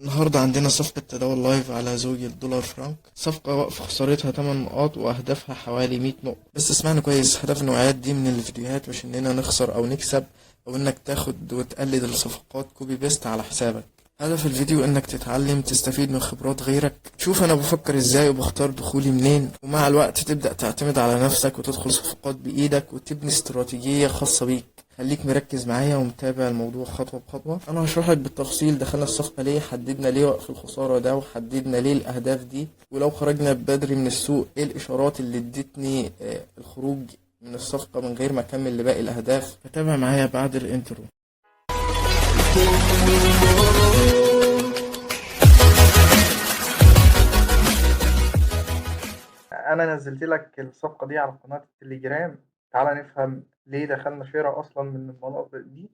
النهاردة عندنا صفقة تداول لايف على زوج الدولار فرانك. صفقة واقف خسارتها 8 نقاط وأهدافها حوالي 100 نقطة. بس اسمعني كويس، هدف النوعيات دي من الفيديوهات مش إننا نخسر أو نكسب أو إنك تاخد وتقلد الصفقات كوبي بيست على حسابك. هدف الفيديو إنك تتعلم تستفيد من خبرات غيرك، تشوف أنا بفكر إزاي وبختار دخولي منين، ومع الوقت تبدأ تعتمد على نفسك وتدخل صفقات بإيدك وتبني استراتيجية خاصة بيك. خليك مركز معايا ومتابع الموضوع خطوة بخطوة. انا هشرح لك بالتفصيل دخلنا الصفقة ليه، حددنا ليه وقف الخسارة ده، وحددنا ليه الاهداف دي، ولو خرجنا بدري من السوق ايه الاشارات اللي ادتني الخروج من الصفقة من غير ما اكمل لباقي الاهداف. فتابع معايا بعد الانترو. انا نزلت لك الصفقه دي على قناه التليجرام. تعالى نفهم ليه دخلنا شراء اصلا من المناطق دي.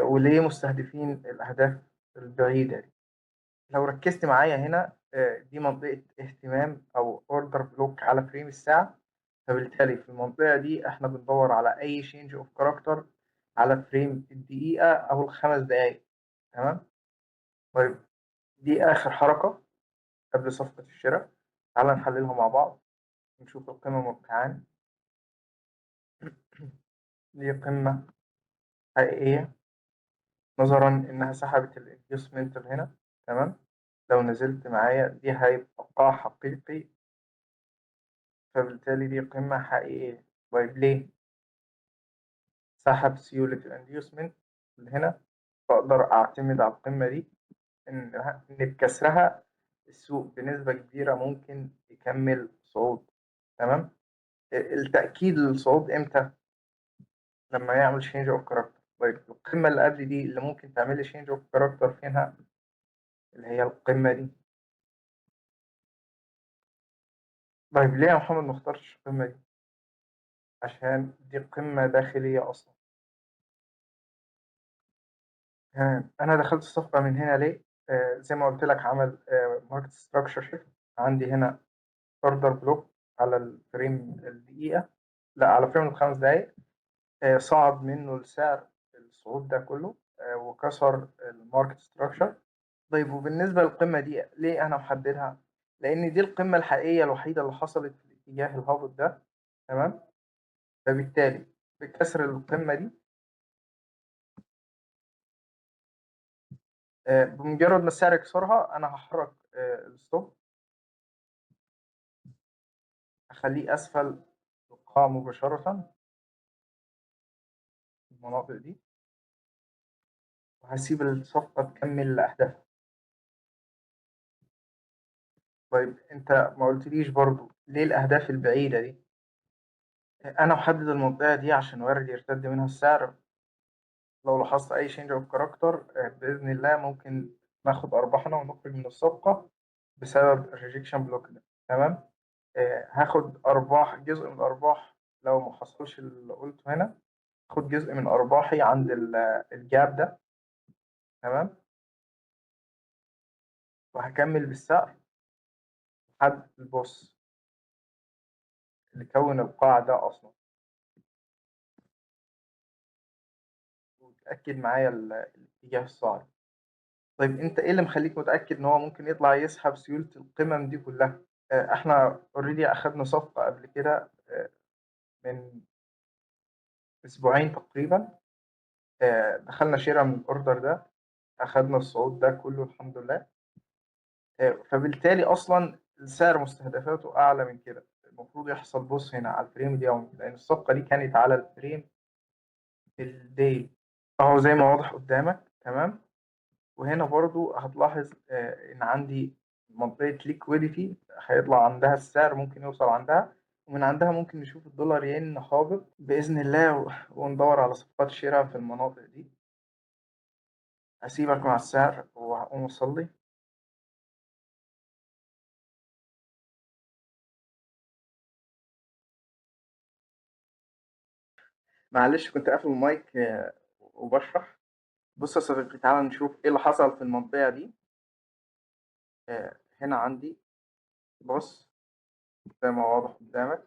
وليه مستهدفين الاهداف البعيده دي. لو ركزت معايا هنا، دي منطقه اهتمام او اوردر بلوك على فريم الساعه. فبالتالي في المنطقه دي احنا بندور على اي شينج اوف كاركتر على فريم الدقيقه او الخمس دقائق. تمام. طيب، دي اخر حركه قبل صفقه الشراء. تعالى نحللها مع بعض، نشوف القيمه مرتعان. دي قمة حقيقية نظرا إنها سحبت الانفستمنت هنا. تمام. لو نزلت معايا دي هيبقى قاع حقيقي، فبالتالي دي قمة حقيقية. طيب ليه؟ سحب سيولة الانديوسمنت اللي هنا، فأقدر أعتمد على القمة دي إن بكسرها السوق بنسبة كبيرة ممكن يكمل صعود. تمام. التأكيد للصعود إمتى؟ لما يعمل شينج أوف كاركتر. طيب القمة اللي قبل دي اللي ممكن تعمل لي شينج أوف كاركتر فينها، اللي هي القمة دي. طيب ليه يا محمد ما اخترتش القمة دي؟ عشان دي قمة داخلية أصلا. تمام. أنا دخلت الصفقة من هنا ليه؟ زي ما قلت لك، عمل ماركت ستراكشر شيفت. عندي هنا اوردر بلوك على الفريم الدقيقة، لا على فريم الخمس دقايق. صعد منه السعر الصعود ده كله، وكسر الماركت ستراكشر. طيب وبالنسبة للقمة دي ليه أنا محددها؟ لأن دي القمة الحقيقية الوحيدة اللي حصلت في الاتجاه الهابط ده. تمام. فبالتالي بكسر القمة دي، بمجرد ما السعر يكسرها أنا هحرك الستوب، أخليه أسفل القاع مباشرة في المناطق دي، وهسيب الصفقة تكمل لأهدافها. طيب أنت ما قلتليش برضو ليه الأهداف البعيدة دي؟ أنا محدد المنطقة دي عشان وارد يرتد منها السعر. لو لاحظت أي change of character، بإذن الله ممكن ناخد أرباحنا ونخرج من الصفقة بسبب الريجكشن بلوك ده. تمام. هاخد أرباح، جزء من الأرباح لو ما حصلش اللي قلته هنا. هاخد جزء من أرباحي عند الجاب ده. تمام. وهكمل بالسعر لحد البوس اللي كون القاع ده أصلا. وتأكد معايا الاتجاه الصاعد. طيب أنت إيه اللي مخليك متأكد إن هو ممكن يطلع يسحب سيولة القمم دي كلها؟ إحنا أوريدي أخدنا صفقة قبل كده، من أسبوعين تقريبا. دخلنا شراء من الأوردر ده، أخدنا الصعود ده كله الحمد لله. فبالتالي أصلا السعر مستهدفاته أعلى من كده. المفروض يحصل بص هنا على الفريم اليومي، لأن الصفقة دي كانت على الفريم الديلي أهو زي ما واضح قدامك. تمام. وهنا برضو هتلاحظ إن عندي منطقة ليكويديتي هيطلع عندها السعر، ممكن يوصل عندها، ومن عندها ممكن نشوف الدولار ين هابط بإذن الله، وندور على صفقات شراء في المناطق دي. هسيبك مع السعر وهقوم أصلي. معلش كنت قافل المايك وبشرح. بص يا صديقي، تعالى نشوف ايه اللي حصل في المنطقة دي. هنا عندي، بص زي ما واضح قدامك.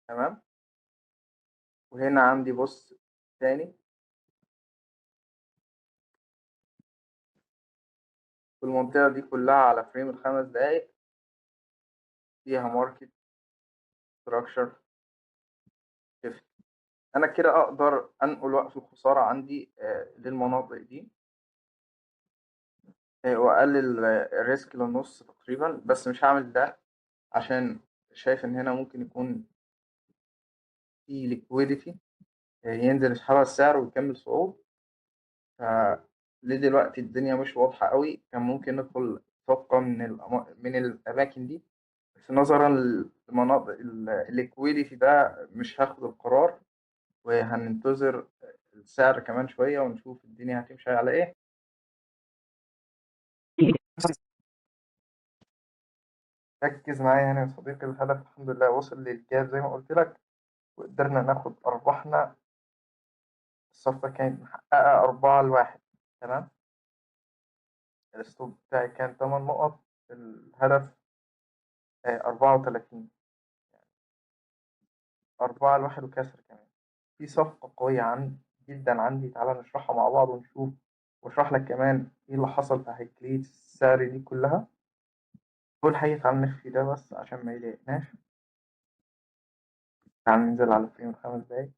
تمام. وهنا عندي بص تاني. والمنطقة دي كلها على فريم ال5 دقايق فيها ماركت ستراكشر شيفت. أنا كده أقدر أنقل وقف الخسارة عندي للمناطق دي، وأقلل الريسك للنص تقريبا. بس مش هعمل ده عشان شايف إن هنا ممكن يكون في ليكويديتي ينزل يسحبها السعر ويكمل صعود. فليه دلوقتي الدنيا مش واضحة قوي، كان ممكن ندخل صفقة من الأماكن دي، بس نظرا لمناطق الليكويديتي ده مش هاخد القرار، وهننتظر السعر كمان شوية ونشوف الدنيا هتمشي على إيه. ركز معايا هنا يا صديقي، الهدف الحمد لله وصل للجاب زي ما قلت لك، وقدرنا ناخد أرباحنا. الصفقة كانت محققة 4-1، تمام. الستوب بتاعي كان 8 نقط، الهدف 34، 4-1 وكسر كمان. في صفقة قوية جدا عندي، تعالى نشرحها مع بعض ونشوف، واشرح لك كمان ايه اللي حصل في هيكلية السعر دي كلها. أول حاجة تعالى نخفي ده بس عشان ما يضايقناش. تعالى ننزل على فريم 5 دقايق،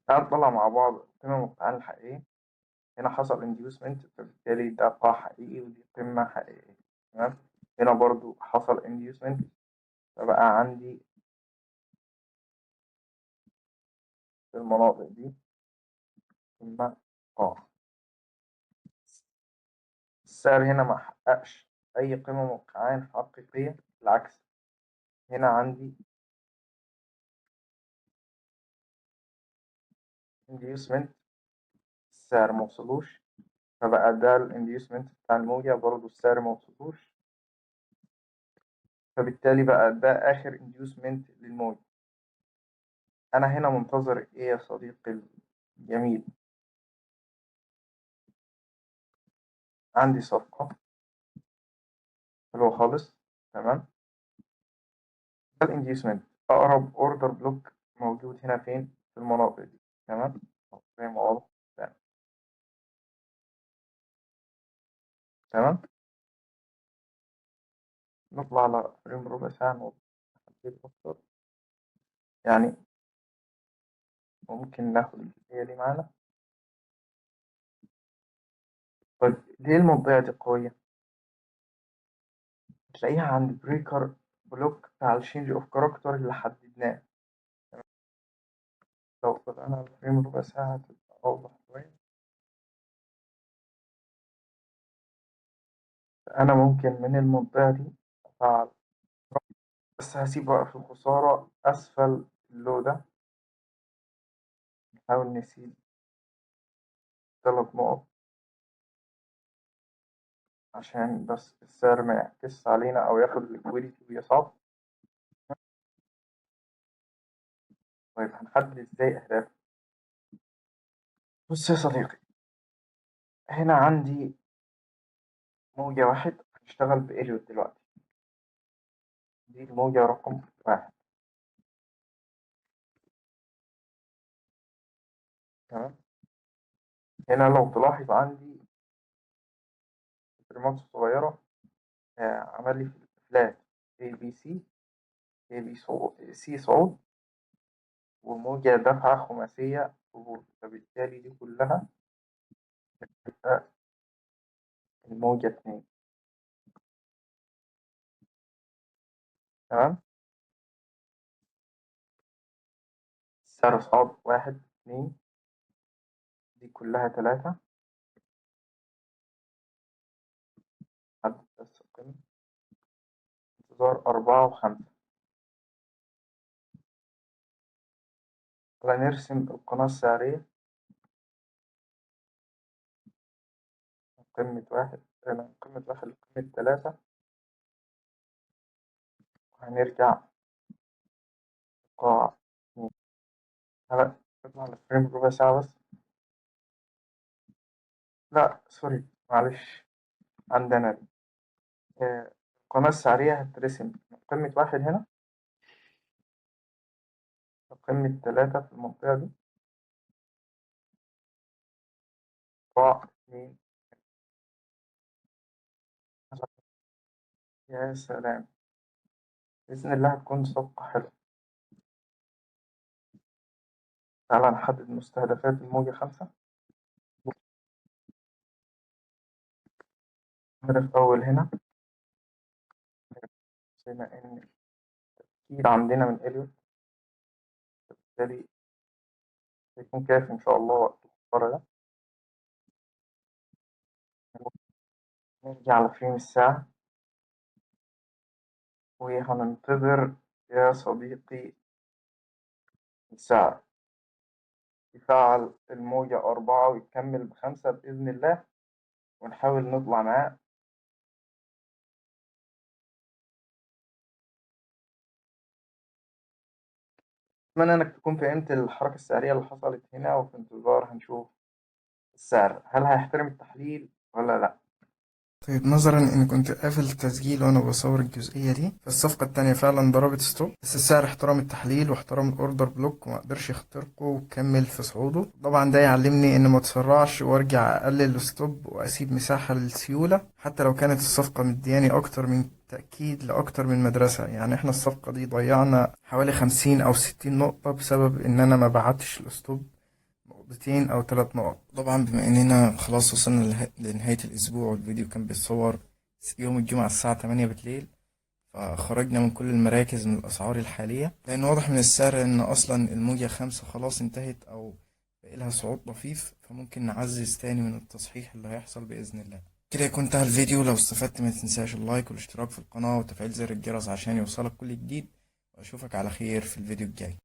تعالى نطلع مع بعض قيمة المقطعين الحقيقية. هنا حصل inducement، فبالتالي ده قاع حقيقي ودي قمة حقيقية، تمام. هنا برضو حصل inducement، فبقى عندي في المناطق دي قمة قاع. السعر هنا ما حققش أي قيمة موقعين حقيقية، بالعكس هنا عندي inducement، السعر موصلوش، فبقى ده الانديوسمنت بتاع الموجة برضو السعر موصلوش، فبالتالي بقى ده آخر انديوسمنت للموجة. أنا هنا منتظر إيه يا صديقي الجميل؟ عندي صفقة حلوة خالص، تمام. ده الانديوسمنت، أقرب أوردر بلوك موجود هنا فين؟ في المناطق دي، تمام. زي ما واضح، تمام. نطلع على فريم ربع ساعة نحدد أكتر، يعني ممكن ناخد الجزئية دي معانا. طيب ليه المنطقة دي قوية؟ تلاقيها عند بريكر بلوك بتاع الشينج اوف كاركتر اللي حددناه. لو طلعنا على الفريم ربع ساعة هتبقى أوضح شوية. أنا ممكن من المنطقة دي أفعل، بس هسيب وقف الخسارة أسفل اللو ده. نحاول نسيب 3 نقط عشان بس السعر ما يعكس علينا أو ياخد ليكويديتي ويصعد. طيب هنحدد إزاي أهداف؟ بص يا صديقي، هنا عندي موجة واحد، هنشتغل بإليوت دلوقتي. دي الموجة رقم 1، تمام. هنا لو تلاحظ عندي فريمات صغيرة عمل لي فلات ABC، ABC صعود، وموجة دفعة خماسية هبوط، فبالتالي دي كلها تبقى الموجة 2، تمام. السعر صعد 1 2، دي كلها 3، حد بس القمة، انتظار 4 و5. نرسم القناة السعرية من قمة 1 لقمة 3، وهنرجع قاع 2. هلا نطلع على فريم ربع ساعة بس، لا سوري معلش، عندنا دي القناة السعرية هترسم من قمة 1 هنا لقمة 3 في المنطقة دي، قاع 2. يا سلام، بإذن الله هتكون صفقة حلوة. تعالى نحدد مستهدفات الموجة 5. هدف أول هنا، بما إن أكيد عندنا من إليوت، بالتالي هيكون كافي إن شاء الله وقت الخسارة ده. نرجع على فريم الساعة وهننتظر يا صديقي الساعة يفعل الموجة 4 ويكمل ب5 بإذن الله، ونحاول نطلع معاه. أتمنى إنك تكون فهمت الحركة السعرية اللي حصلت هنا، وفي انتظار هنشوف السعر هل هيحترم التحليل ولا لأ. طيب نظرا ان كنت قافل التسجيل وانا بصور الجزئية دي، فالصفقة التانية فعلا ضربت ستوب، بس السعر احترم التحليل واحترم الاوردر بلوك وما قدرش يخترقه وكمل في صعوده. طبعا ده يعلمني ان ما اتسرعش وارجع اقلل الستوب واسيب مساحة للسيولة، حتى لو كانت الصفقة مدياني اكتر من تأكيد لأكتر من مدرسة. يعني احنا الصفقة دي ضيعنا حوالي 50 أو 60 نقطة بسبب إن أنا ما بعتش الأسلوب نقطتين أو 3 نقط. طبعا بما إننا خلاص وصلنا لنهاية الأسبوع والفيديو كان بيتصور يوم الجمعة الساعة 8 بالليل، فخرجنا من كل المراكز من الأسعار الحالية، لأن واضح من السعر إن أصلا الموجة 5 خلاص انتهت أو بقيلها صعود طفيف، فممكن نعزز تاني من التصحيح اللي هيحصل بإذن الله. كده يكون انتهى الفيديو. لو استفدت ما تنساش اللايك والاشتراك في القناة وتفعيل زر الجرس عشان يوصلك كل جديد، وأشوفك على خير في الفيديو الجاي.